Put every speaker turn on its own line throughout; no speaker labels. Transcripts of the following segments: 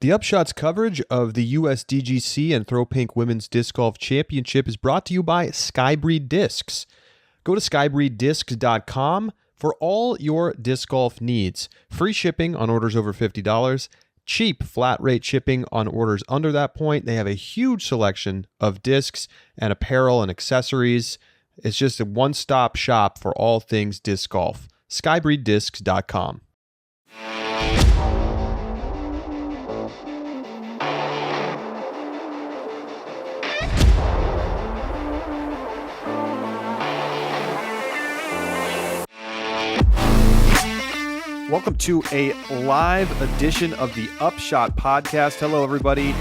The Upshot's coverage of the USDGC and Throw Pink Women's Disc Golf Championship is brought to you by Skybreed Discs. Go to skybreeddiscs.com for all your disc golf needs. Free shipping on orders over $50. Cheap flat rate shipping on orders under that point. They have a huge selection of discs and apparel and accessories. It's just a one-stop shop for all things disc golf. skybreeddiscs.com. Welcome to a live edition of the Upshot podcast. Hello, everybody.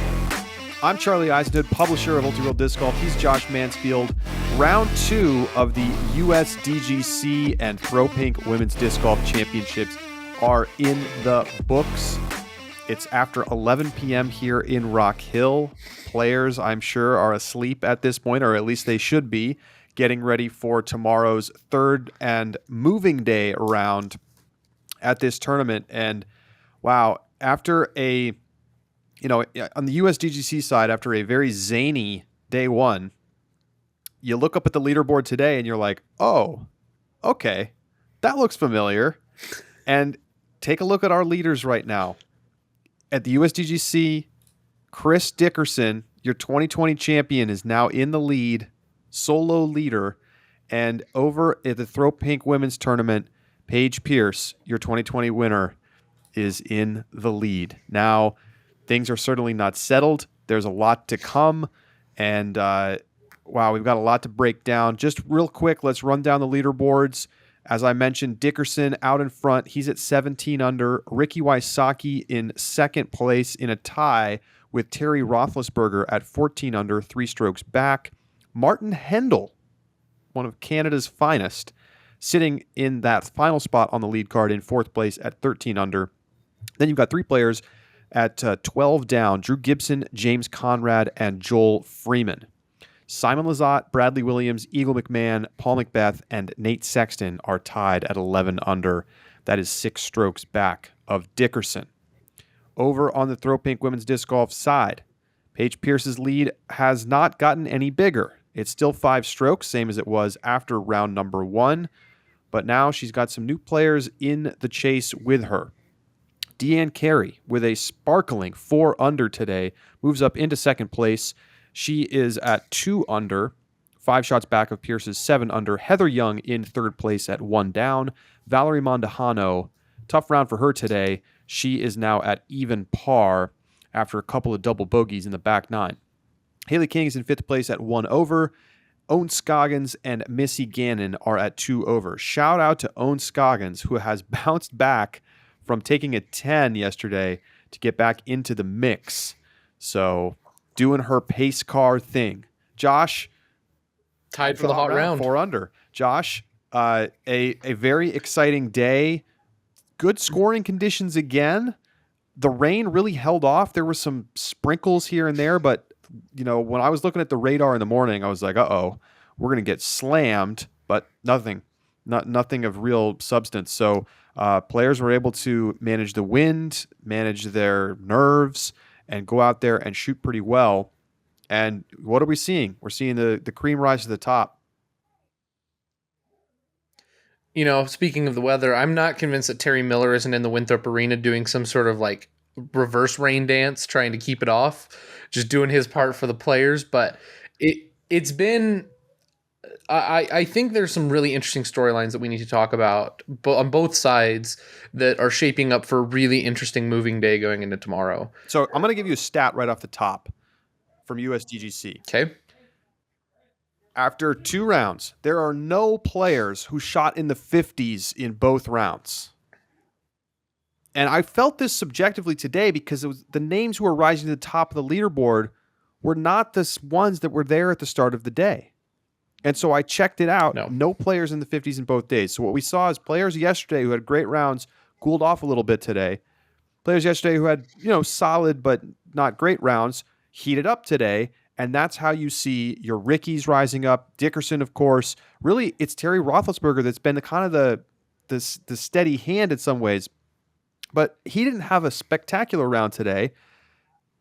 I'm Charlie Eisenhood, publisher of Ultra Disc Golf. He's Josh Mansfield. Round 2 of the USDGC and Throw Pink Women's Disc Golf Championships are in the books. It's after 11 p.m. here in Rock Hill. Players, I'm sure, are asleep at this point, or at least they should be, getting ready for tomorrow's third and moving day round at this tournament. And wow, after on the USDGC side, after a very zany day one, you look up at the leaderboard today and you're like, oh, okay, that looks familiar. And take a look at our leaders right now. At the USDGC, Chris Dickerson, your 2020 champion, is now in the lead, solo leader. And over at the Throw Pink Women's Tournament, Paige Pierce, your 2020 winner, is in the lead. Now, things are certainly not settled. There's a lot to come. And, wow, we've got a lot to break down. Just real quick, let's run down the leaderboards. As I mentioned, Dickerson out in front. He's at 17 under. Ricky Wysocki in second place in a tie with Terry Roethlisberger at 14 under, 3 strokes back. Martin Hendel, one of Canada's finest, sitting in that final spot on the lead card in fourth place at 13 under. Then you've got 3 players at 12 down: Drew Gibson, James Conrad, and Joel Freeman. Simon Lizotte, Bradley Williams, Eagle McMahon, Paul Macbeth, and Nate Sexton are tied at 11 under. That is 6 strokes back of Dickerson. Over on the Throw Pink Women's Disc Golf side, Paige Pierce's lead has not gotten any bigger. It's still 5 strokes, same as it was after round number 1. But now she's got some new players in the chase with her. Deanne Carey, with a sparkling 4 under today, moves up into second place. She is at 2 under, 5 shots back of Pierce's 7 under. Heather Young in third place at 1 down. Valerie Mondahano, tough round for her today. She is now at even par after a couple of double bogeys in the back 9. Haley King is in 5th place at 1 over. Owen Scoggins and Missy Gannon are at 2 over. Shout out to Owen Scoggins, who has bounced back from taking a 10 yesterday to get back into the mix. So, doing her pace car thing. Josh,
tied for the hot round.
4 under. Josh, a very exciting day. Good scoring conditions again. The rain really held off. There were some sprinkles here and there, but when I was looking at the radar in the morning, I was like, uh-oh, we're going to get slammed, but nothing of real substance. So players were able to manage the wind, manage their nerves, and go out there and shoot pretty well. And what are we seeing? We're seeing the cream rise to the top.
Speaking of the weather, I'm not convinced that Terry Miller isn't in the Winthrop Arena doing some sort of like reverse rain dance, trying to keep it off, just doing his part for the players. But it's been, I think there's some really interesting storylines that we need to talk about on both sides that are shaping up for a really interesting moving day going into tomorrow.
So I'm going to give you a stat right off the top from USDGC.
Okay.
After 2 rounds, there are no players who shot in the 50s in both rounds. And I felt this subjectively today because it was the names who were rising to the top of the leaderboard were not the ones that were there at the start of the day. And so I checked it out. No players in the 50s in both days. So what we saw is players yesterday who had great rounds cooled off a little bit today. Players yesterday who had, solid but not great rounds heated up today. And that's how you see your Rickies rising up. Dickerson, of course. Really, it's Terry Roethlisberger that's been the kind of the steady hand in some ways. But he didn't have a spectacular round today.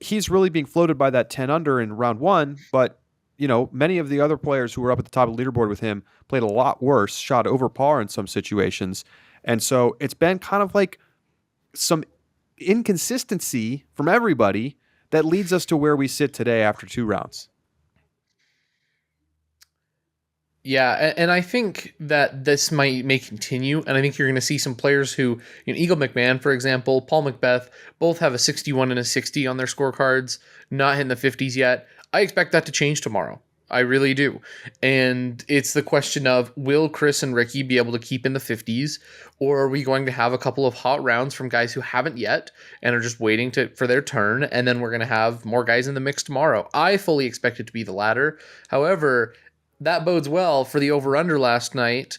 he's really being floated by that 10 under in round one, but many of the other players who were up at the top of the leaderboard with him played a lot worse, shot over par in some situations. And so it's been kind of like some inconsistency from everybody that leads us to where we sit today after 2 rounds.
Yeah, and I think that this may continue, and I think you're going to see some players who, Eagle McMahon, for example, Paul Macbeth, both have a 61 and a 60 on their scorecards, not hitting the 50s yet. I expect that to change tomorrow. I really do. And it's the question of, will Chris and Ricky be able to keep in the 50s, or are we going to have a couple of hot rounds from guys who haven't yet and are just waiting for their turn, and then we're going to have more guys in the mix tomorrow? I fully expect it to be the latter. However, that bodes well for the over-under last night.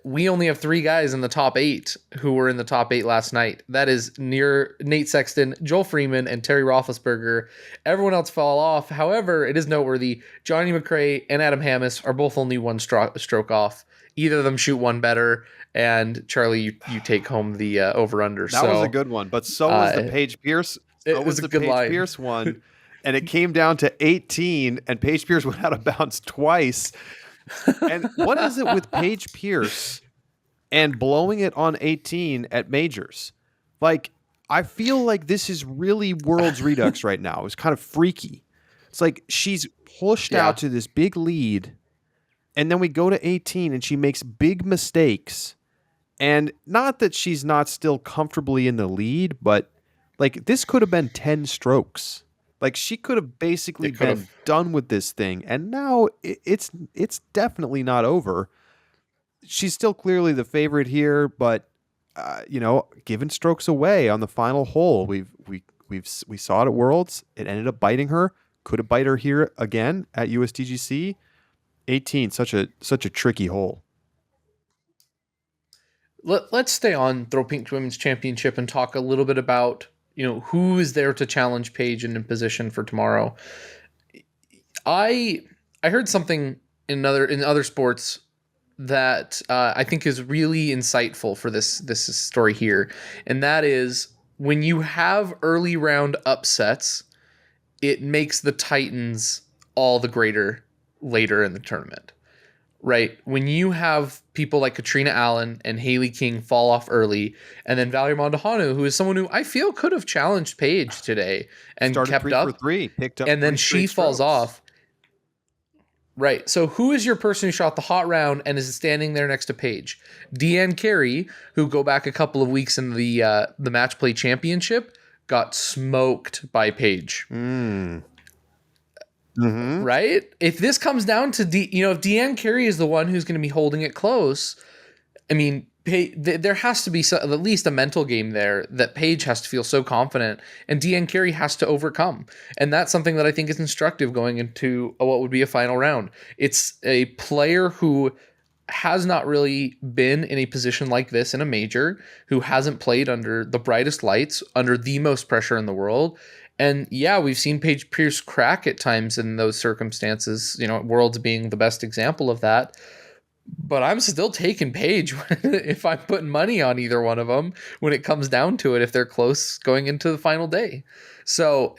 We only have 3 guys in the top 8 who were in the top 8 last night. That is near Nate Sexton, Joel Freeman, and Terry Roethlisberger. Everyone else fell off. However, it is noteworthy, Johnny McRae and Adam Hammis are both only 1 stroke off. Either of them shoot 1 better, and Charlie, you take home the over-under.
That was a good one, but so was the Paige Pierce.
It was a good line.
Paige Pierce one. And it came down to 18, and Paige Pierce went out of bounds twice. And what is it with Paige Pierce and blowing it on 18 at majors? Like, I feel like this is really Worlds Redux right now. It's kind of freaky. It's like she's pushed out to this big lead, and then we go to 18, and she makes big mistakes. And not that she's not still comfortably in the lead, but like this could have been 10 strokes. Like she could have basically been done with this thing, and now it's definitely not over. She's still clearly the favorite here, but giving strokes away on the final hole. We saw it at Worlds. It ended up biting her. Could have bite her here again at USDGC. 18, such a tricky hole.
Let's stay on Throw Pink Women's Championship and talk a little bit about who is there to challenge Paige and in position for tomorrow. I heard something in other sports that I think is really insightful for this story here, and that is when you have early round upsets, it makes the Titans all the greater later in the tournament. Right? When you have people like Katrina Allen and Haley King fall off early, and then Valerie Mondahanu, who is someone who I feel could have challenged Paige today and
started
kept
3
up,
for 3, picked up,
and then she falls off. Right. So who is your person who shot the hot round and is standing there next to Paige? Deanne Carey, who go back a couple of weeks in the match play championship, got smoked by Paige.
Mm-hmm.
Right? If this comes down to if Deanne Carey is the one who's going to be holding it close, I mean, there has to be at least a mental game there that Paige has to feel so confident, and Deanne Carey has to overcome. And that's something that I think is instructive going into what would be a final round. It's a player who has not really been in a position like this in a major, who hasn't played under the brightest lights, under the most pressure in the world. And yeah, we've seen Paige Pierce crack at times in those circumstances, Worlds being the best example of that. But I'm still taking Paige if I'm putting money on either one of them when it comes down to it, if they're close going into the final day. So,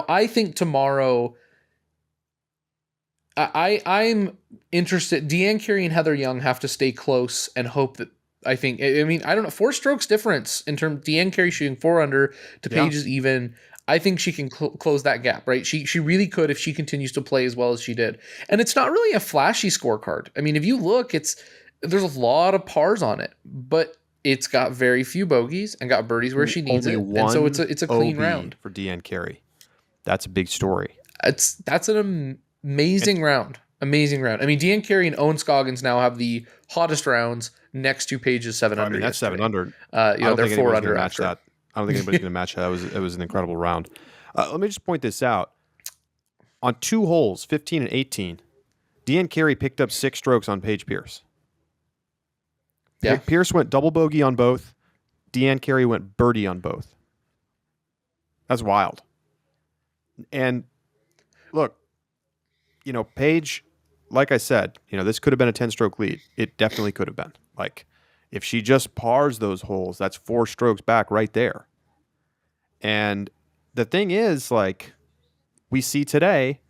I think tomorrow, I'm interested. Deanne Carey and Heather Young have to stay close and hope that, I don't know, 4 strokes difference in terms, Deanne Carey shooting 4 under to Paige's even. I think she can close that gap, right? She really could if she continues to play as well as she did. And it's not really a flashy scorecard. I mean, if you look, there's a lot of pars on it, but it's got very few bogeys and got birdies where she needs it. And so it's a clean round
for Deanne Carey. That's a big story.
That's an amazing round. Amazing round. I mean, Deanne Carey and Owen Scoggins now have the hottest rounds next to Paige's 7 under.
I mean, that's 7 under.
They're 4 under after
that. I don't think anybody's going to match that. It was an incredible round. Let me just point this out. On 2 holes, 15 and 18, Deanne Carey picked up 6 strokes on Paige Pierce.
Yeah.
Pierce went double bogey on both. Deanne Carey went birdie on both. That's wild. And look, Paige, like I said, this could have been a 10-stroke lead. It definitely could have been. Like, if she just pars those holes, that's 4 strokes back right there. And the thing is, like we see today,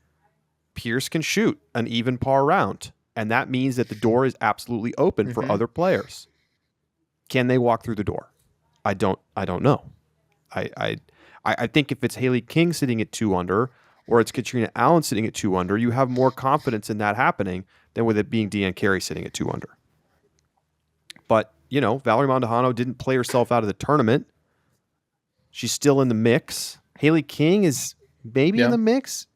Pierce can shoot an even par round, and that means that the door is absolutely open for other players. Can they walk through the door? I don't know. I think if it's Haley King sitting at 2 under, or it's Katrina Allen sitting at 2 under, you have more confidence in that happening than with it being Deanne Carey sitting at 2 under. But, you know, Valerie Mondahano didn't play herself out of the tournament. She's still in the mix. Haley King is maybe in the mix,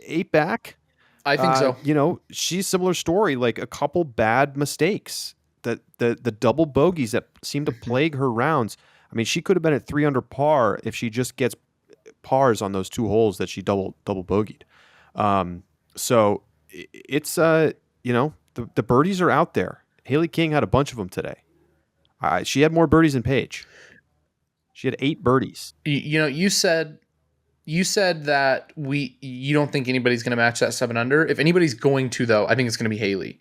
8 back.
I think so.
You know, she's similar story, like a couple bad mistakes, that the double bogeys that seem to plague her rounds. I mean, she could have been at 3 under par if she just gets pars on those 2 holes that she double bogeyed. So it's you know, the birdies are out there. Haley King had a bunch of them today. She had more birdies than Paige. She had 8 birdies.
You know, you said that you don't think anybody's going to match that 7 under. If anybody's going to, though, I think it's going to be Haley.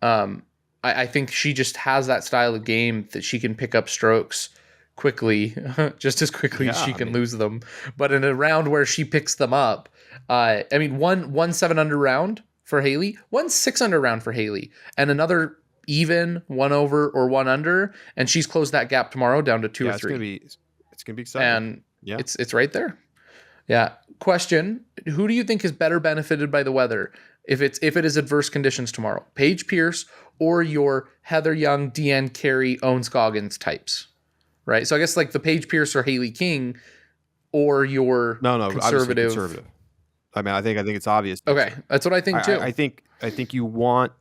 I think she just has that style of game that she can pick up strokes quickly, just as quickly as she can lose them. But in a round where she picks them up, I mean, one 7 under round for Haley, 1 6 under round for Haley, and another even 1 over or 1 under, and she's closed that gap tomorrow down to 2 or 3.
It's gonna be exciting.
And it's right there. Yeah. Question: who do you think is better benefited by the weather if it is adverse conditions tomorrow? Paige Pierce or your Heather Young, Deanne Carey, Owen Scoggins types? Right. So I guess like the Paige Pierce or Haley King, or your conservative.
I mean, I think it's obvious.
Okay, that's what I think too.
I think you want,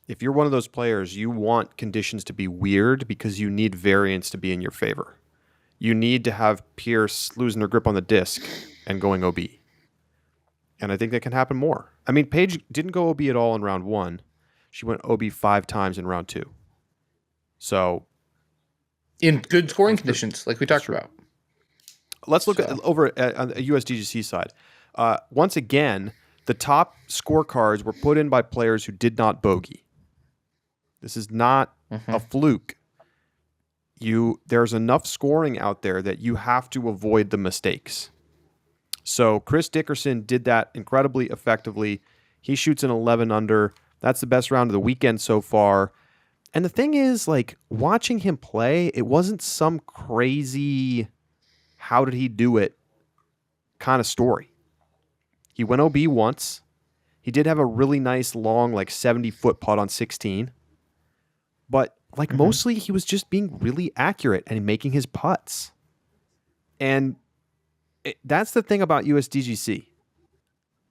if you're one of those players, you want conditions to be weird because you need variance to be in your favor. You need to have Pierce losing her grip on the disc and going OB. And I think that can happen more. I mean, Paige didn't go OB at all in round 1. She went OB 5 times in round 2. So,
in good scoring conditions, like we talked about.
Let's look over at on the USDGC side. Once again, the top scorecards were put in by players who did not bogey. This is not a fluke. There's enough scoring out there that you have to avoid the mistakes. So Chris Dickerson did that incredibly effectively. He shoots an 11 under. That's the best round of the weekend so far. And the thing is, like, watching him play, it wasn't some crazy, how did he do it kind of story. He went OB once. He did have a really nice long, like 70-foot putt on 16. But like mostly he was just being really accurate and making his putts. And that's the thing about USDGC.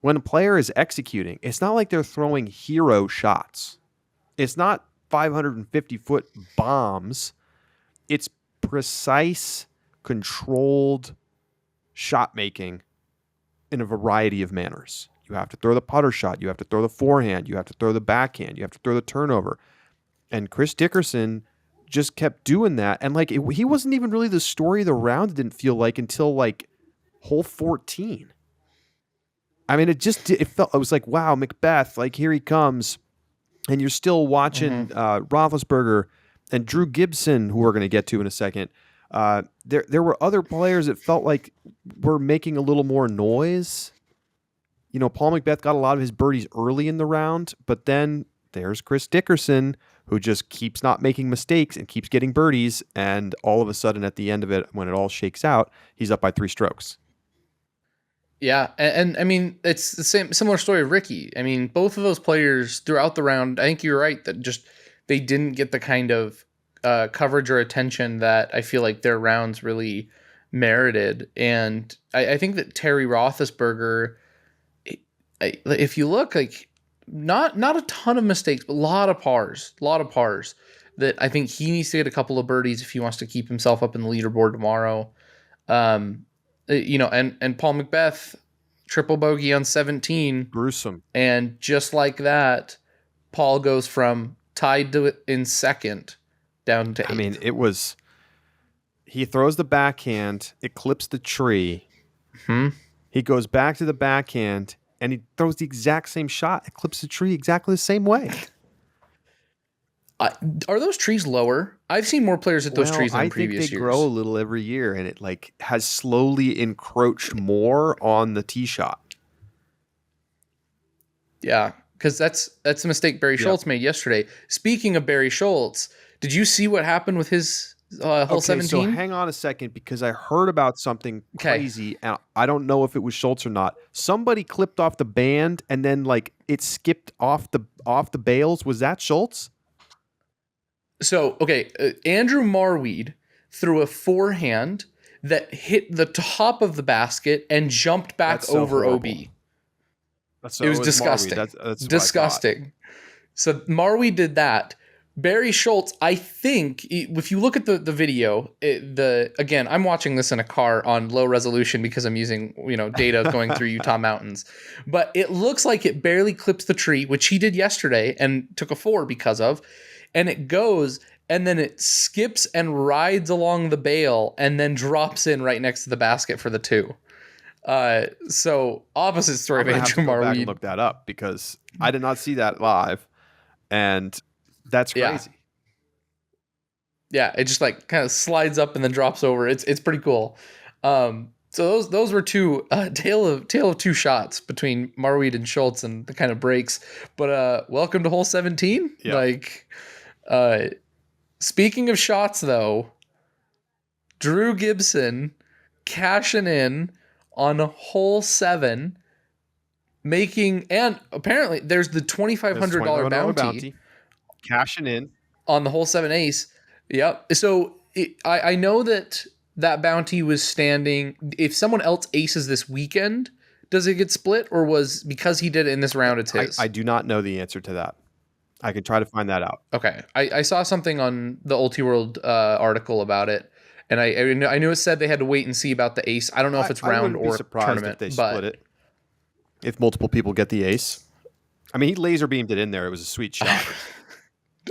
When a player is executing, it's not like they're throwing hero shots. It's not 550-foot bombs. It's precise, controlled shot making in a variety of manners. You have to throw the putter shot. You have to throw the forehand. You have to throw the backhand. You have to throw the turnover. And Chris Dickerson just kept doing that. And like he wasn't even really the story of the round, it didn't feel like, until like hole 14. I mean, it was like, wow, Macbeth, like here he comes. And you're still watching Roethlisberger and Drew Gibson, who we're going to get to in a second. There were other players that felt like were making a little more noise. You know, Paul Macbeth got a lot of his birdies early in the round, but then there's Chris Dickerson, who just keeps not making mistakes and keeps getting birdies, and all of a sudden at the end of it, when it all shakes out, he's up by 3 strokes.
Yeah, and I mean, it's the similar story of Ricky. I mean, both of those players throughout the round, I think you're right, that just they didn't get the kind of coverage or attention that I feel like their rounds really merited. And I think that Terry Roethlisberger, if you look, like not a ton of mistakes, but a lot of pars that I think he needs to get a couple of birdies if he wants to keep himself up in the leaderboard tomorrow. You know, and Paul Macbeth, triple bogey on 17.
Gruesome.
And just like that, Paul goes from tied to in second down to 8th.
I mean, he throws the backhand, it clips the tree. He goes back to the backhand, and he throws the exact same shot. It clips the tree exactly the same way.
Are those trees lower? I've seen more players hit those trees than in previous
I think they
years.
grow a little every year, and it like has slowly encroached more on the tee shot.
Yeah, because that's a mistake Barry Schultz made yesterday. Speaking of Barry Schultz, did you see what happened with his hole 17?
So hang on a second, because I heard about something crazy, and I don't know if it was Schultz or not. Somebody clipped off the band, and then like it skipped off the bails. Was that Schultz?
So Andrew Marweed threw a forehand that hit the top of the basket and jumped back over
horrible.
OB.
So
it was disgusting.
That's
disgusting. So Marweed did that. Barry Schultz, I think, if you look at the video, again, I'm watching this in a car on low resolution because I'm using data going through Utah mountains, but it looks like it barely clips the tree, which he did yesterday and took a 4 because of, and it goes and then it skips and rides along the bail and then drops in right next to the basket for the 2. So opposite story of Andrew Marweed. Go back
and look that up because I did not see that live, and that's crazy.
Yeah, it just like kind of slides up and then drops over. It's pretty cool. So those were two tale of two shots between Marweed and Schultz and the kind of breaks. But welcome to hole 17.
Yeah.
Like, speaking of shots though, Drew Gibson cashing in on hole 7, and apparently there's the $2,500 bounty.
Cashing in
on the hole 7 ace. Yep. So I know that bounty was standing. If someone else aces this weekend, does it get split, or was because he did it in this round, it's his?
I do not know the answer to that. I could try to find that out.
Okay. I saw something on the Ultiworld article about it, and I knew it said they had to wait and see about the ace. I don't know if it's round or tournament.
If they split it. If multiple people get the ace. I mean, he laser beamed it in there. It was a sweet shot.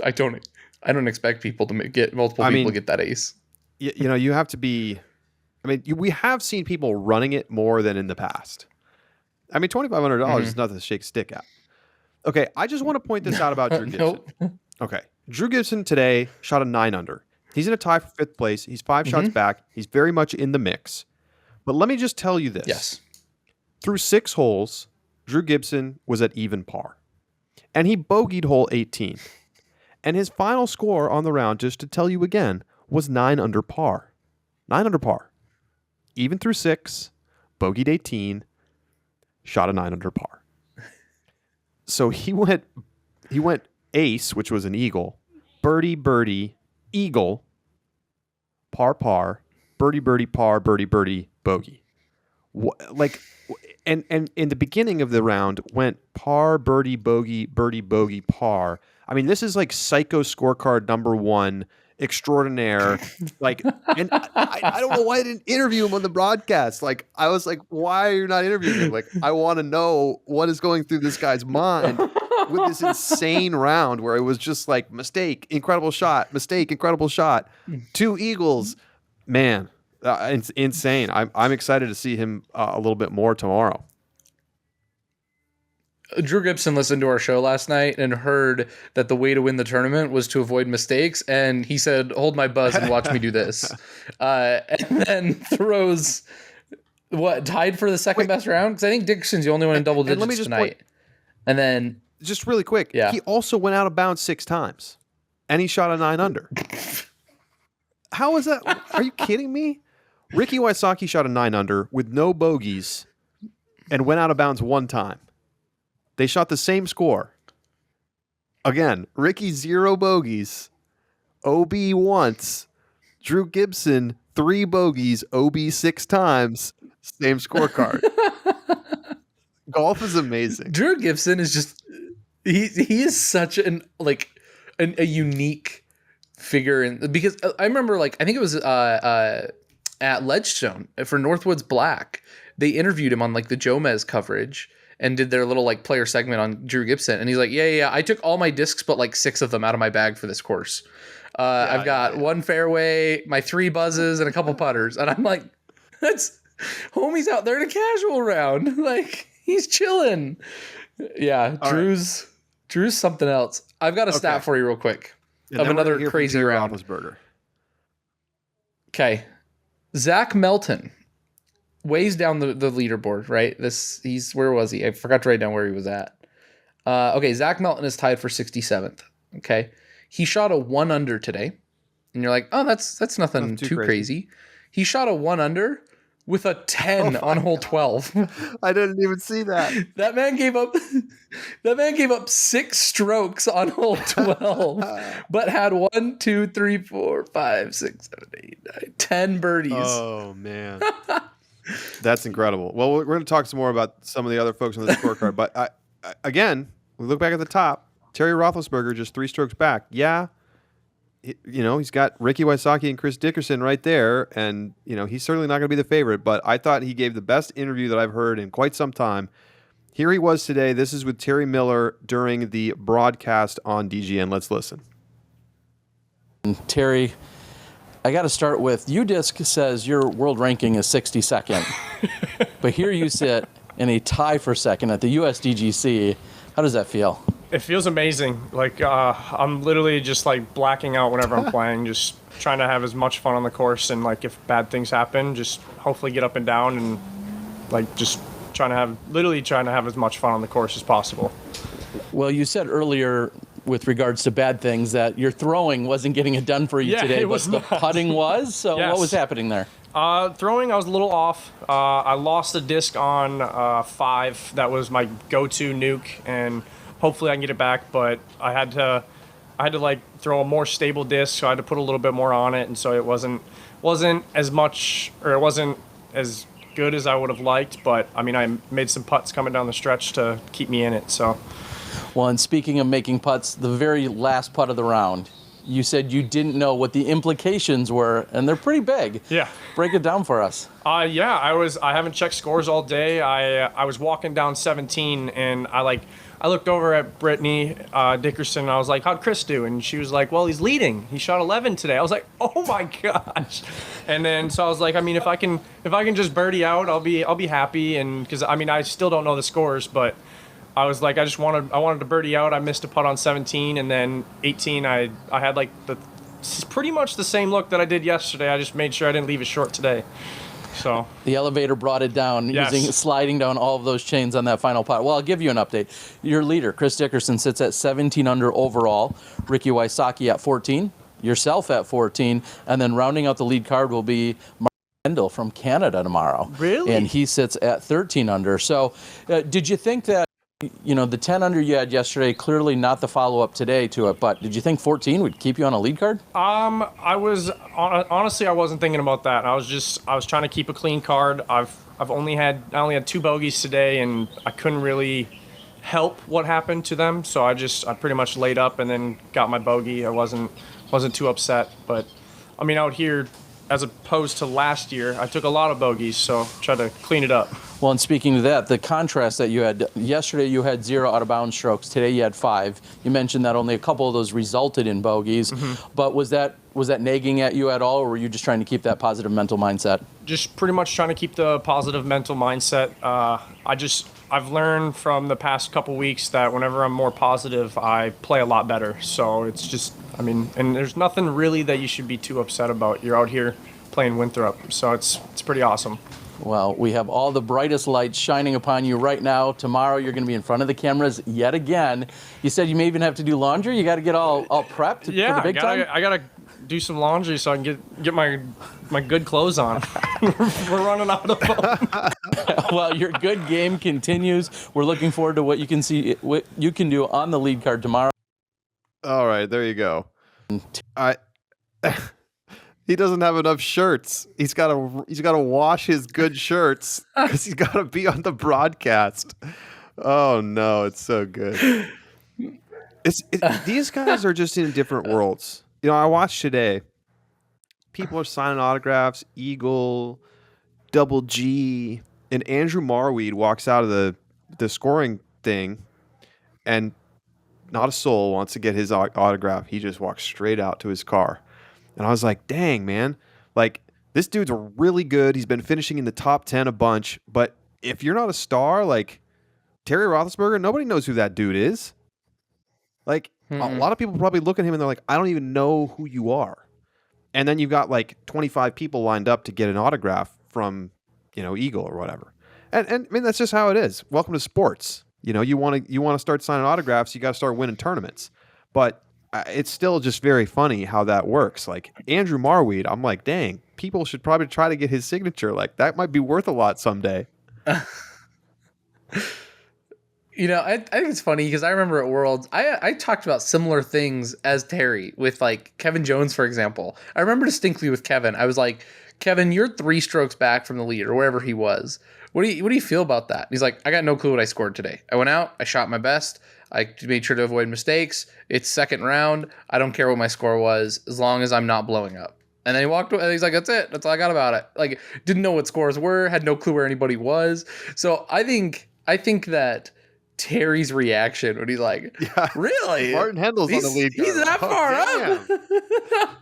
I don't expect people to get multiple people to get that ace.
You have to be. I mean, we have seen people running it more than in the past. I mean, $2,500 is nothing to shake a stick at. Okay, I just want to point this out about Drew Gibson.
Nope.
Okay, Drew Gibson today shot a 9 under. He's in a tie for 5th place. He's 5 shots back. He's very much in the mix. But let me just tell you this.
Yes.
Through 6 holes, Drew Gibson was at even par. And he bogeyed hole 18. And his final score on the round, just to tell you again, was 9 under par. 9 under par. Even through 6, bogeyed 18, shot a 9 under par. So he went ace, which was an eagle, birdie, birdie, eagle, par, par, birdie, birdie, par, birdie, birdie, bogey. And in the beginning of the round went par, birdie, bogey, birdie, bogey, par. I mean, this is like psycho scorecard number 1 extraordinaire. Like, and I don't know why I didn't interview him on the broadcast. Like, I was like, why are you not interviewing him? Like, I want to know what is going through this guy's mind with this insane round where it was just like mistake, incredible shot, mistake, incredible shot, 2 eagles. Man, it's insane. I'm excited to see him a little bit more tomorrow.
Drew Gibson listened to our show last night and heard that the way to win the tournament was to avoid mistakes. And he said, hold my buzz and watch me do this. And then throws tied for the second best round? Because I think Dickerson's the only one in double digits tonight. And then
just really quick.
Yeah.
He also went out of bounds 6 times and he shot a 9 under. How is that? Are you kidding me? Ricky Wysocki shot a 9 under with no bogeys and went out of bounds 1 time. They shot the same score. Again, Ricky 0 bogeys, OB once, Drew Gibson 3 bogeys, OB 6 times, same scorecard. Golf is amazing.
Drew Gibson is just he is such a unique figure because I remember I think it was at Ledgestone for Northwoods Black. They interviewed him on the Jomez coverage and did their little player segment on Drew Gibson. And he's like, yeah, I took all my discs, but 6 of them out of my bag for this course. I've got 1 fairway, my 3 buzzes, and a couple putters. And I'm like, that's homie's out there in a casual round. He's chilling. Yeah. Drew's something else. I've got a stat for you real quick. of another crazy round.
Roethlisberger.
Okay. Zach Melton weighs down the leaderboard, right? Where was he? I forgot to write down where he was at. Okay, Zach Melton is tied for 67th. Okay. He shot a 1-under today. And you're like, oh, that's nothing too crazy. He shot a 1-under with a 10 on hole 12.
I didn't even see that.
That man gave up 6 strokes on hole 12, but had 1, 2, 3, 4, 5, 6, 7, 8, 9, 10 birdies.
Oh man. That's incredible. Well, we're going to talk some more about some of the other folks on the scorecard, but again, we look back at the top. Terry Roethlisberger just 3 strokes back. Yeah. He's got Ricky Wysocki and Chris Dickerson right there, and he's certainly not going to be the favorite, but I thought he gave the best interview that I've heard in quite some time. Here he was today. This is with Terry Miller during the broadcast on DGN. Let's listen.
Terry, I got to start with, UDisc says your world ranking is 62nd, but here you sit in a tie for second at the USDGC. How does that feel?
It feels amazing. Like I'm literally just like blacking out whenever I'm playing, just trying to have as much fun on the course, and like if bad things happen, just hopefully get up and down, and like just trying to have as much fun on the course as possible.
Well, you said earlier with regards to bad things that your throwing wasn't getting it done for you today, but the putting was. So
yes.
What was happening there?
Throwing, I was a little off. I lost a disc on 5. That was my go-to nuke, and hopefully I can get it back, but I had to like throw a more stable disc, so I had to put a little bit more on it, and so it wasn't as much, or it wasn't as good as I would have liked, but I mean, I made some putts coming down the stretch to keep me in it, so.
Well, and speaking of making putts, the very last putt of the round, you said you didn't know what the implications were, and they're pretty big.
Yeah.
Break it down for us.
Yeah, I haven't checked scores all day. I was walking down 17, and I looked over at Brittany Dickerson, and I was like, how'd Chris do? And she was like, well, he's leading. He shot 11 today. I was like, oh my gosh. And then, so I was like, I mean, if I can just birdie out, I'll be happy. And because, I mean, I still don't know the scores, but I was like, I wanted to birdie out. I missed a putt on 17, and then 18, I had like pretty much the same look that I did yesterday. I just made sure I didn't leave it short today. So
the elevator brought it down, sliding down all of those chains on that final putt. Well, I'll give you an update. Your leader, Chris Dickerson, sits at 17 under overall. Ricky Wysocki at 14, yourself at 14, and then rounding out the lead card will be Mark Kendall from Canada tomorrow.
Really?
And he sits at 13 under. So did you think that, the 10 under you had yesterday, clearly not the follow-up today to it, but did you think 14 would keep you on a lead card?
Honestly, I wasn't thinking about that. I was trying to keep a clean card. I only had 2 bogeys today, and I couldn't really help what happened to them. So I pretty much laid up and then got my bogey. I wasn't too upset, but I mean, out here, as opposed to last year, I took a lot of bogeys, so tried to clean it up.
Well, and speaking of that, the contrast that you had yesterday, you had 0 out of bounds strokes. Today, you had 5. You mentioned that only a couple of those resulted in bogeys. Mm-hmm. But was that nagging at you at all, or were you just trying to keep that positive mental mindset?
Just pretty much trying to keep the positive mental mindset. I've learned from the past couple weeks that whenever I'm more positive, I play a lot better. So it's just, I mean, and there's nothing really that you should be too upset about. You're out here playing Winthrop, so it's pretty awesome.
Well, we have all the brightest lights shining upon you right now. Tomorrow, you're going to be in front of the cameras yet again. You said you may even have to do laundry. You got to get all prepped for the big time?
I got to do some laundry so I can get my good clothes on. We're running out of fun.
Well, your good game continues. We're looking forward to what you can do on the lead card tomorrow.
All right, there you go. He doesn't have enough shirts. He's got to wash his good shirts because he's got to be on the broadcast. Oh no, it's so good. These guys are just in different worlds. I watched today. People are signing autographs. Eagle, Double G, and Andrew Marweed walks out of the scoring thing, and not a soul wants to get his autograph. He just walks straight out to his car. And I was like, dang, man. Like, this dude's really good. He's been finishing in the top 10 a bunch. But if you're not a star, like Terry Roethlisberger, nobody knows who that dude is. Like, a lot of people probably look at him and they're like, I don't even know who you are. And then you've got like 25 people lined up to get an autograph from, Eagle or whatever. And I mean, that's just how it is. Welcome to sports. You want to start signing autographs, you got to start winning tournaments. But it's still just very funny how that works. Like Andrew Marweed, I'm like, dang, people should probably try to get his signature. Like that might be worth a lot someday.
I think it's funny because I remember at Worlds, I talked about similar things as Terry with like Kevin Jones, for example. I remember distinctly with Kevin, I was like, Kevin, you're 3 strokes back from the lead or wherever he was. What do you feel about that? He's like, I got no clue what I scored today. I went out, I shot my best. I made sure to avoid mistakes. It's second round. I don't care what my score was as long as I'm not blowing up. And then he walked away and he's like, that's it. That's all I got about it. Like, didn't know what scores were, had no clue where anybody was. So I think that Terry's reaction when he's like, really?
Martin Hendel's on the lead card.
He's that far up.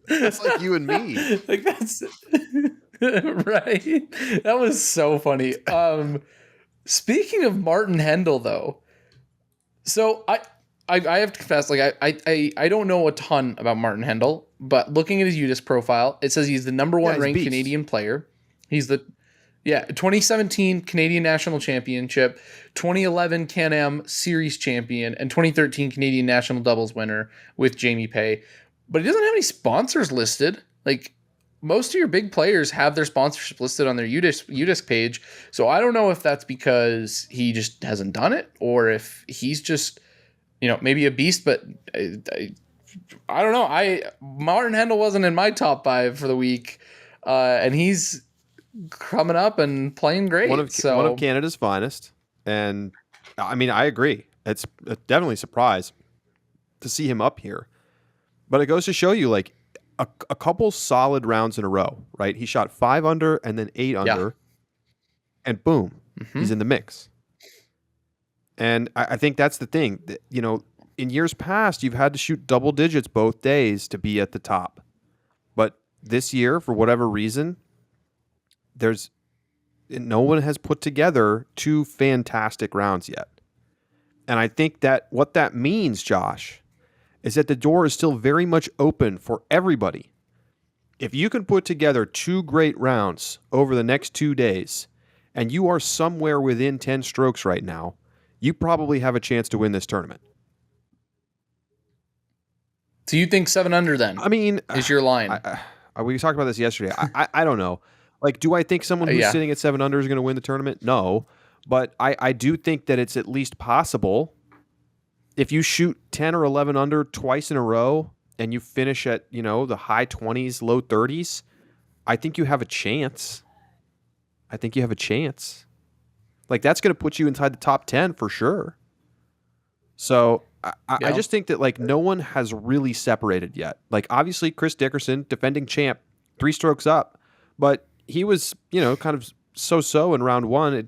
That's like you and me.
Like that's right. That was so funny. Speaking of Martin Hendel, though, so I have to confess, like I don't know a ton about Martin Hendel, but looking at his UDisc profile, it says he's the number 1 ranked Canadian player. He's the 2017 Canadian National Championship, 2011 Can-Am Series champion, and 2013 Canadian National Doubles winner with Jamie Pay. But he doesn't have any sponsors listed. Like most of your big players have their sponsorship listed on their UDisc page. So I don't know if that's because he just hasn't done it or if he's just, maybe a beast, but I don't know. Martin Hendel wasn't in my top 5 for the week. And he's coming up and playing great.
One of Canada's finest. And I mean, I agree. It's definitely a surprise to see him up here. But it goes to show you, like, a couple solid rounds in a row, right? He shot 5 under and then 8 under, and boom, he's in the mix. And I think that's the thing. In years past, you've had to shoot double digits both days to be at the top. But this year, for whatever reason, no one has put together 2 fantastic rounds yet. And I think that what that means, Josh, is that the door is still very much open for everybody. If you can put together 2 great rounds over the next 2 days, and you are somewhere within 10 strokes right now, you probably have a chance to win this tournament.
Do you think 7 under then?
I mean,
is your line?
We talked about this yesterday. I don't know. Like, do I think someone who's sitting at 7 under is going to win the tournament? No. But I do think that it's at least possible. If you shoot 10 or 11 under twice in a row and you finish at, the high 20s, low 30s, I think you have a chance. Like, that's going to put you inside the top 10 for sure. So I just think that, like, no one has really separated yet. Like, obviously, Chris Dickerson, defending champ, 3 strokes up. But he was, kind of so-so in round 1.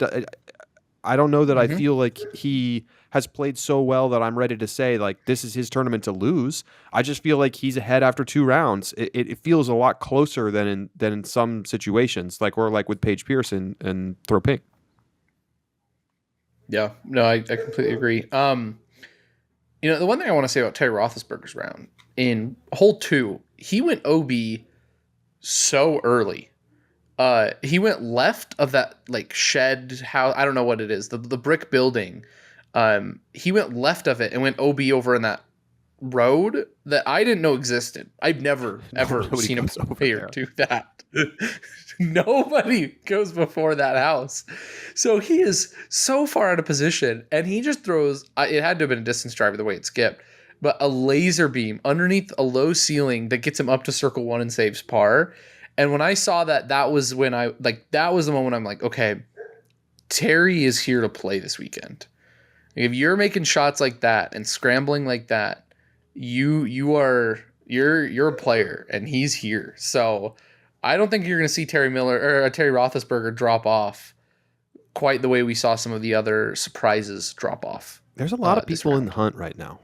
I don't know that I feel like he has played so well that I'm ready to say, like, this is his tournament to lose. I just feel like he's ahead after 2 rounds. It feels a lot closer than in some situations, like with Paige Pierce and Throw Pink.
Yeah, no, I completely agree. The one thing I want to say about Terry Roethlisberger's round, in hole 2, he went OB so early. He went left of that, like, shed house. I don't know what it is. The brick building. He went left of it and went OB over in that road that I didn't know existed. I've never, ever seen a player do that. Nobody goes before that house. So he is so far out of position, and he just throws, it had to have been a distance driver the way it skipped, but a laser beam underneath a low ceiling that gets him up to circle 1 and saves par. And when I saw that was when that was the moment I'm like, okay, Terry is here to play this weekend. If you're making shots like that and scrambling like that, you're a player, and he's here. So I don't think you're going to see Terry Roethlisberger drop off quite the way we saw some of the other surprises drop off.
There's a lot of people in the hunt right now.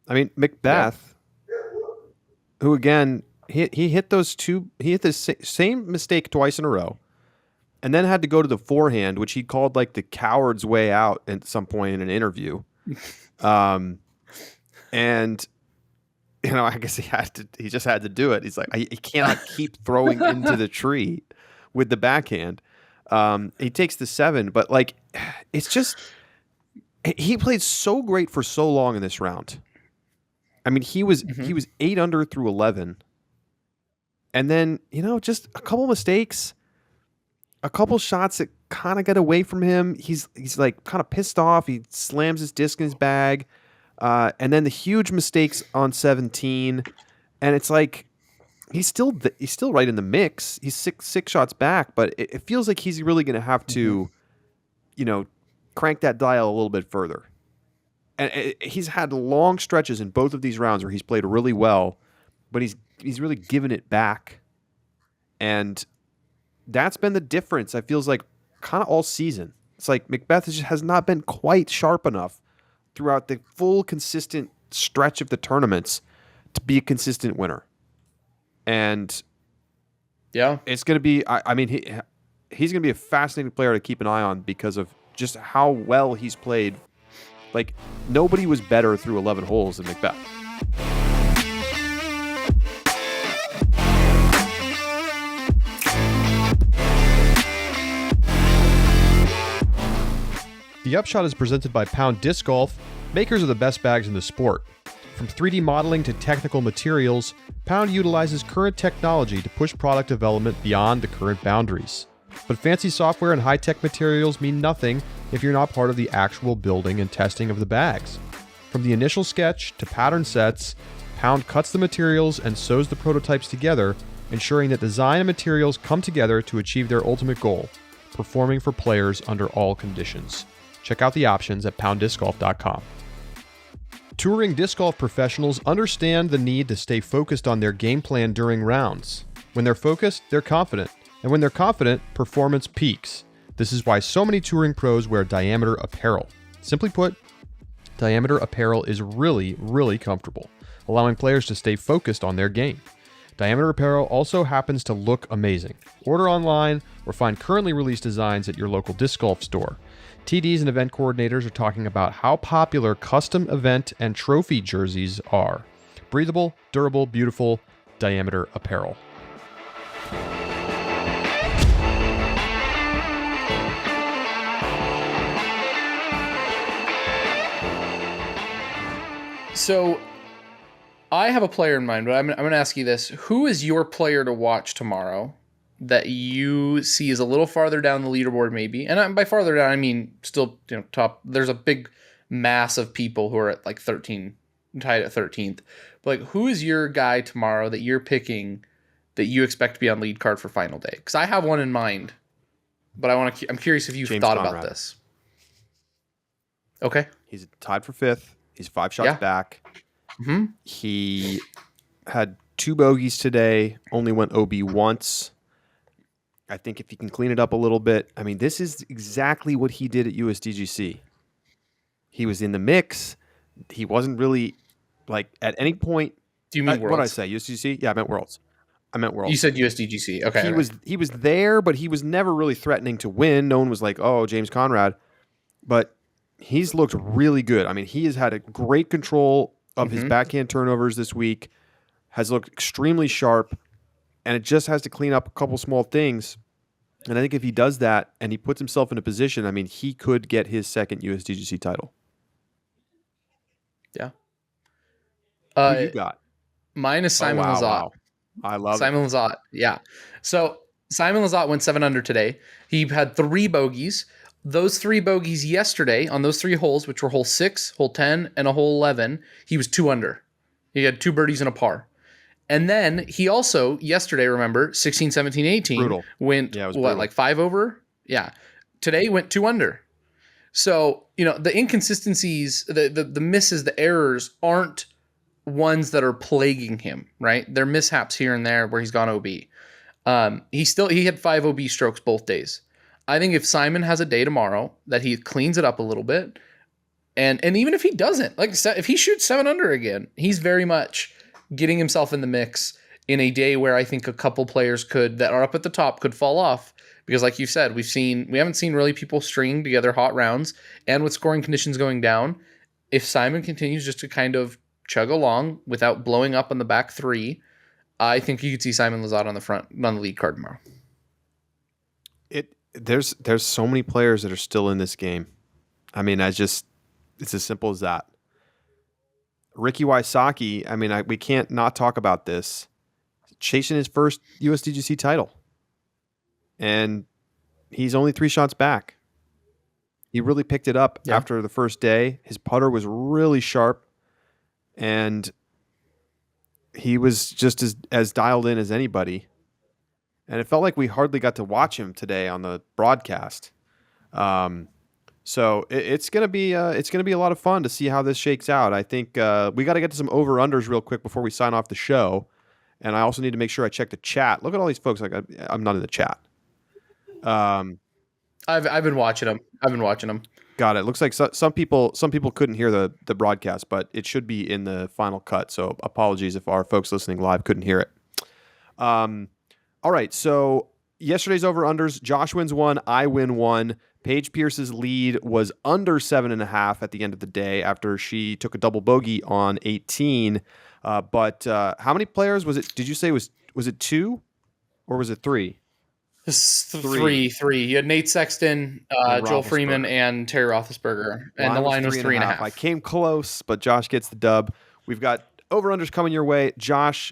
I mean, Macbeth, who again, he hit the same mistake twice in a row, and then had to go to the forehand, which he called like the coward's way out at some point in an interview. And I guess he just had to do it. He's like, he cannot keep throwing into the tree with the backhand. He takes the 7, but like, it's just, he played so great for so long in this round. I mean, he was 8 under through 11. And then, just a couple mistakes, a couple shots that kind of get away from him. He's like kind of pissed off. He slams his disc in his bag. And then the huge mistakes on 17. And it's like, he's still right in the mix. He's six shots back, but it feels like he's really going to have to, crank that dial a little bit further. And he's had long stretches in both of these rounds where he's played really well, but he's really given it back. And that's been the difference. I feels like kind of all season. It's like Macbeth just has not been quite sharp enough throughout the full consistent stretch of the tournaments to be a consistent winner. And
yeah,
it's going to be, he's going to be a fascinating player to keep an eye on because of just how well he's played. Like, nobody was better through 11 holes than Macbeth. The Upshot is presented by Pound Disc Golf, makers of the best bags in the sport. From 3D modeling to technical materials, Pound utilizes current technology to push product development beyond the current boundaries. But fancy software and high-tech materials mean nothing if you're not part of the actual building and testing of the bags. From the initial sketch to pattern sets, Pound cuts the materials and sews the prototypes together, ensuring that design and materials come together to achieve their ultimate goal, performing for players under all conditions. Check out the options at pounddiscgolf.com. Touring disc golf professionals understand the need to stay focused on their game plan during rounds. When they're focused, they're confident. And when they're confident, performance peaks. This is why so many touring pros wear Diameter apparel. Simply put, Diameter apparel is really, really comfortable, allowing players to stay focused on their game. Diameter apparel also happens to look amazing. Order online or find currently released designs at your local disc golf store. TDs and event coordinators are talking about how popular custom event and trophy jerseys are. Breathable, durable, beautiful, Diameter apparel.
So I have a player in mind, but I'm going to ask you this. Who is your player to watch tomorrow that you see is a little farther down the leaderboard maybe? And by farther down, I mean still top. There's a big mass of people who are at like 13, tied at 13th. But like, who is your guy tomorrow that you're picking that you expect to be on lead card for final day? Because I have one in mind, but I'm curious if you've thought about this. Okay.
He's tied for 5th. He's 5 shots back.
Mm-hmm.
He had 2 bogeys today, only went OB once. I think if he can clean it up a little bit, I mean, this is exactly what he did at USDGC. He was in the mix. He wasn't really, like, at any point.
Do you mean Worlds?
What did I say? USDGC? Yeah, I meant Worlds. You
said USDGC. Okay.
He was there, but he was never really threatening to win. No one was like, oh, James Conrad. But he's looked really good. I mean, he has had a great control of his backhand turnovers this week, has looked extremely sharp, and it just has to clean up a couple small things. And I think if he does that and he puts himself in a position, I mean, he could get his second USDGC title.
Yeah.
Who you got?
Mine is Simon Lizotte.
Wow. I love
Simon Lizotte. Yeah. So Simon Lizotte went 7 under today. He had 3 bogeys. Those 3 bogeys yesterday on those 3 holes, which were hole 6, hole 10, and a hole 11, he was 2 under. He had 2 birdies and a par. And then he also, yesterday, remember, 16, 17, 18,
brutal.
Went, like 5 over? Yeah. Today went 2 under. So, the inconsistencies, the misses, the errors aren't ones that are plaguing him, right? They're mishaps here and there where he's gone OB. He had 5 OB strokes both days. I think if Simon has a day tomorrow that he cleans it up a little bit, and even if he doesn't, like if he shoots 7 under again, he's very much getting himself in the mix in a day where I think a couple players that are up at the top could fall off. Because like you said, we haven't seen really people stringing together hot rounds, and with scoring conditions going down, if Simon continues just to kind of chug along without blowing up on the back three, I think you could see Simon Lizotte on the lead card tomorrow.
There's so many players that are still in this game. I mean, it's as simple as that. Ricky Wysocki, I mean, we can't not talk about this. Chasing his first USDGC title. And he's only 3 shots back. He really picked it up after the first day. His putter was really sharp. And he was just as dialed in as anybody. And it felt like we hardly got to watch him today on the broadcast. So it's gonna be a lot of fun to see how this shakes out. I think we got to get to some over-unders real quick before we sign off the show. And I also need to make sure I check the chat. Look at all these folks. Like I'm not in the chat.
I've been watching them.
Got it. Looks like some people couldn't hear the broadcast, but it should be in the final cut. So apologies if our folks listening live couldn't hear it. All right. So yesterday's over-unders. Josh wins 1. I win 1. Paige Pierce's lead was under 7.5 at the end of the day after she took a double bogey on 18. But how many players was it? Did you say was it 2 or was it 3?
Three. You had Nate Sexton, Joel Freeman, and Terry Roethlisberger, and the line was 3.5.
I came close, but Josh gets the dub. We've got over-unders coming your way. Josh,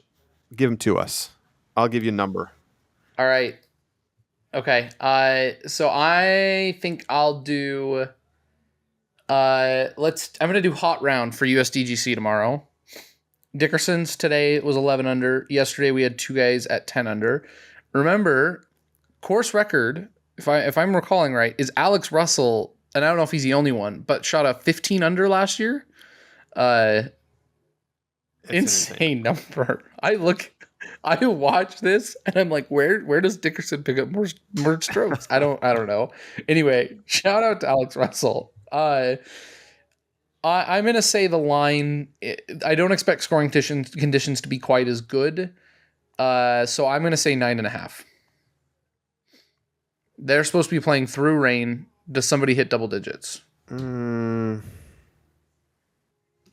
give them to us. I'll give you a number.
All right. Okay. So I think I'll do. I'm gonna do hot round for USDGC tomorrow. Dickerson's today was 11 under. Yesterday we had 2 guys at 10 under. Remember, course record, if I'm recalling right, is Alex Russell, and I don't know if he's the only one, but shot a 15 under last year. Insane number. I watch this and I'm like, where does Dickerson pick up more strokes? I don't know. Anyway, shout out to Alex Russell. I'm gonna say the line. I don't expect scoring conditions to be quite as good. So I'm gonna say 9.5. They're supposed to be playing through rain. Does somebody hit double digits?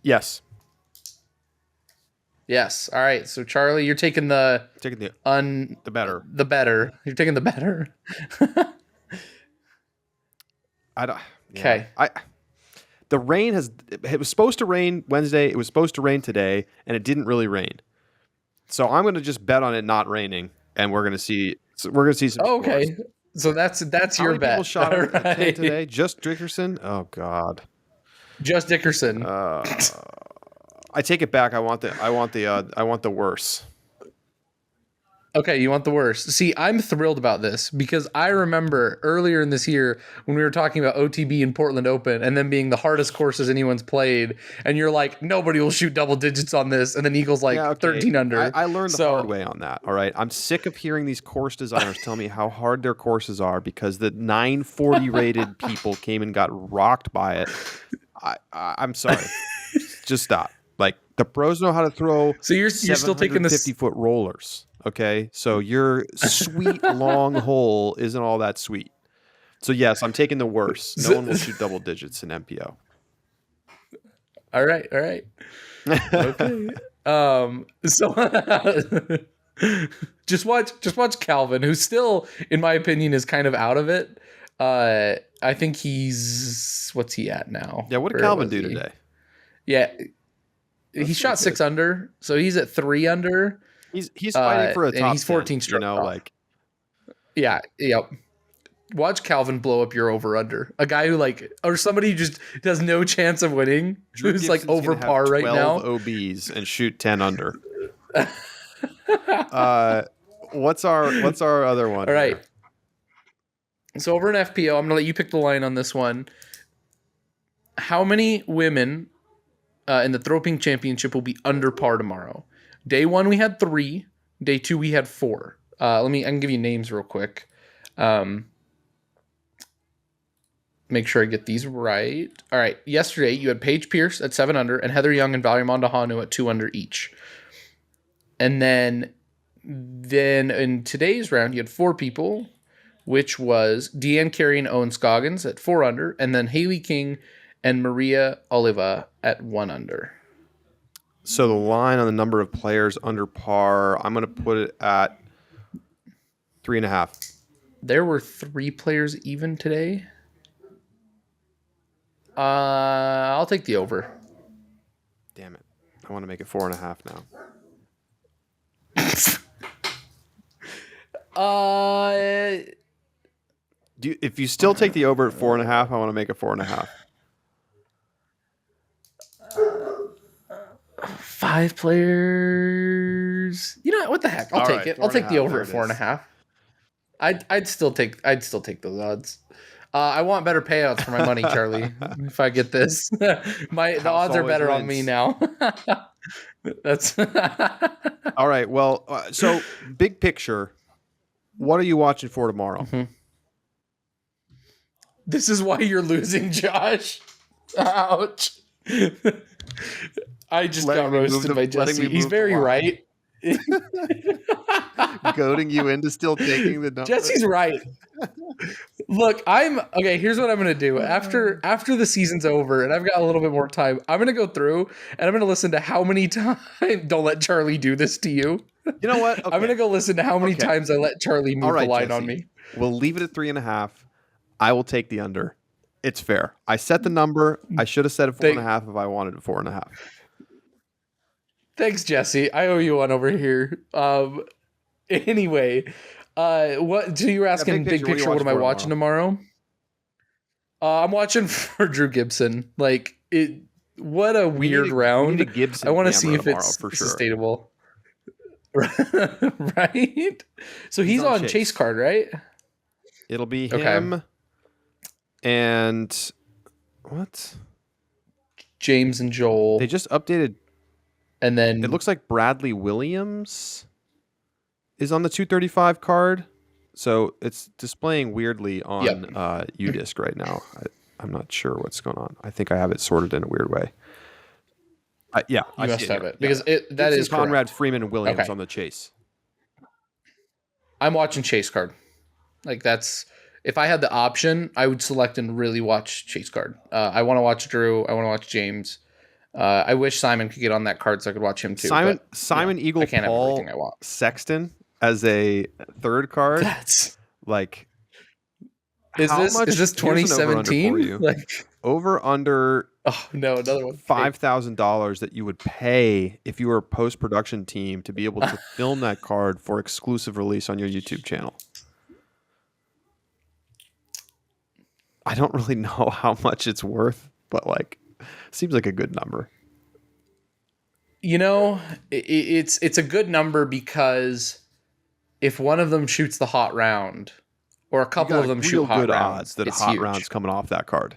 Yes.
Yes. All right. So Charlie, you're taking the
better.
The better. You're taking the better.
I don't.
Okay.
The rain it was supposed to rain Wednesday. It was supposed to rain today, and it didn't really rain. So I'm going to just bet on it not raining, and we're going to see. We're going to see some.
Okay.
Scores.
So that's
How
your
many
bet.
People shot
All
at 10 today. Just Dickerson. Oh God.
Just Dickerson.
I take it back. I want the worse.
Okay, you want the worst. See, I'm thrilled about this because I remember earlier in this year when we were talking about OTB and Portland Open and them being the hardest courses anyone's played, and you're like, nobody will shoot double digits on this, and then Eagles 13 under.
I learned the hard way on that. All right, I'm sick of hearing these course designers tell me how hard their courses are because the 940 rated people came and got rocked by it. I'm sorry. Just stop. Like the pros know how to throw.
So you're still taking the
50-foot rollers. Okay, so your sweet long hole isn't all that sweet. So yes, I'm taking the worst. No one will shoot double digits in MPO.
All right. Okay. So just watch Calvin, who still, in my opinion, is kind of out of it. I think what's he at now?
Yeah, what did Calvin do today?
Yeah, he shot 6 under, so he's at 3 under.
He's fighting for a top
and he's 14
10,
strokes. Yeah, yep. Watch Calvin blow up your over under. A guy who or somebody who just has no chance of winning,
Drew
who's
Gibson's
over par right now.
12 OBs and shoot 10 under. What's our other one?
All right. So over in FPO, I'm gonna let you pick the line on this one. How many women in the Throw Pink Championship will be under par tomorrow? Day 1 we had 3. Day 2 we had 4. I can give you names real quick. Make sure I get these right. All right. Yesterday you had Paige Pierce at 7 under and Heather Young and Valerie Mondahanu at 2 under each. And then in today's round you had 4 people, which was Deanne Carey and Owen Scoggins at 4 under, and then Haley King and Maria Oliva at 1 under.
So the line on the number of players under par, I'm going to put it at 3.5.
There were 3 players even today. I'll take the over.
Damn it. I want to make it 4.5 now. If you still take the over at 4.5, I want to make it 4.5.
5 players. You know what? What the heck? I'll take it. I'll take the over at 4.5. I'd still take those odds. I want better payouts for my money, Charlie. If I get this, the odds are better on me now. That's
all right. Well, so big picture, what are you watching for tomorrow?
Mm-hmm. This is why you're losing, Josh. Ouch. I just got roasted by Jesse. He's very right.
Goading you into still taking the number.
Jesse's right. Look, here's what I'm going to do. After the season's over and I've got a little bit more time, I'm going to go through and I'm going to listen to how many times. Don't let Charlie do this to you.
You know what? Okay.
I'm going to go listen to how many times I let Charlie move the line on me.
We'll leave it at 3.5. I will take the under. It's fair. I set the number. I should have said it 4.5 if I wanted it 4.5.
Thanks, Jesse. I owe you one over here. Anyway, what? So you were asking big picture. What am I watching tomorrow? I'm watching for Drew Gibson. Like it. What a weird round. I want to see if it's sustainable. Right. So he's on Chase card, right?
It'll be him. And what?
James and Joel.
They just updated.
And then
it looks like Bradley Williams is on the 235 card. So it's displaying weirdly on UDisc right now. I'm not sure what's going on. I think I have it sorted in a weird way. You
must have it. Because that is
Conrad,
correct.
Freeman, and Williams on the Chase.
I'm watching Chase card. Like that's... If I had the option, I would select and really watch Chase card. I want to watch Drew. I want to watch James. I wish Simon could get on that card so I could watch him too.
Simon Eagle Paul Sexton as a third card.
That's
like.
Is this 2017? Like
over under.
Oh no, another one.
$5,000 that you would pay if you were a post-production team to be able to film that card for exclusive release on your YouTube channel. I don't really know how much it's worth, but like, seems like a good number.
You know, it's a good number because if one of them shoots the hot round, or a couple of them shoot hot rounds,
that
it's
hot
huge.
Rounds coming off that card.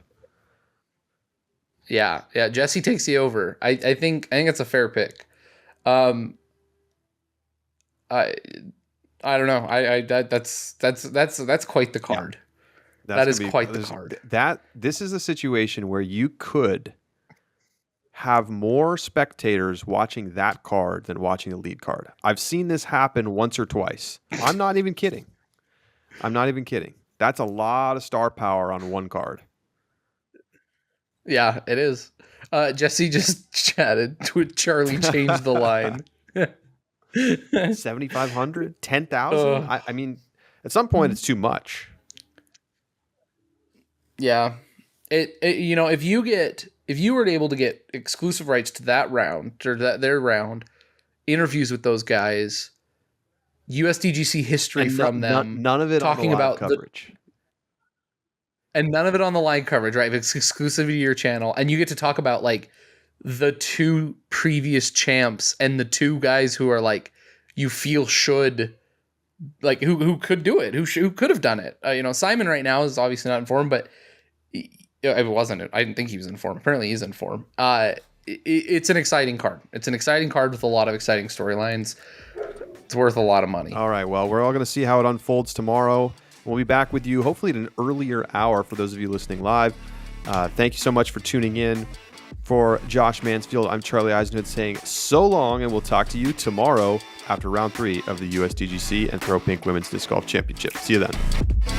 Yeah. Jesse takes the over. I think it's a fair pick. I don't know. That's quite the card.
Yeah.
That is quite the card.
This is a situation where you could have more spectators watching that card than watching the lead card. I've seen this happen once or twice. I'm not even kidding. That's a lot of star power on one card.
Yeah, it is. Jesse just chatted with Charlie changed the line.
7,500, 10,000. I mean, at some point it's too much.
Yeah, if you were able to get exclusive rights to that round or their round, interviews with those guys, USDGC history from them,
none of it
talking
on the live
about
coverage,
and none of it on the live coverage, right? It's exclusive to your channel, and you get to talk about like the 2 previous champs and the 2 guys who are like you feel should. Like who could do it? Who could have done it? Simon right now is obviously not in form, but it wasn't. I didn't think he was in form. Apparently, he's in form. It's an exciting card. It's an exciting card with a lot of exciting storylines. It's worth a lot of money.
All right. Well, we're all going to see how it unfolds tomorrow. We'll be back with you hopefully at an earlier hour for those of you listening live. Thank you so much for tuning in. For Josh Mansfield, I'm Charlie Eisenhood saying so long, and we'll talk to you tomorrow after round 3 of the USDGC and Throw Pink Women's Disc Golf Championship. See you then.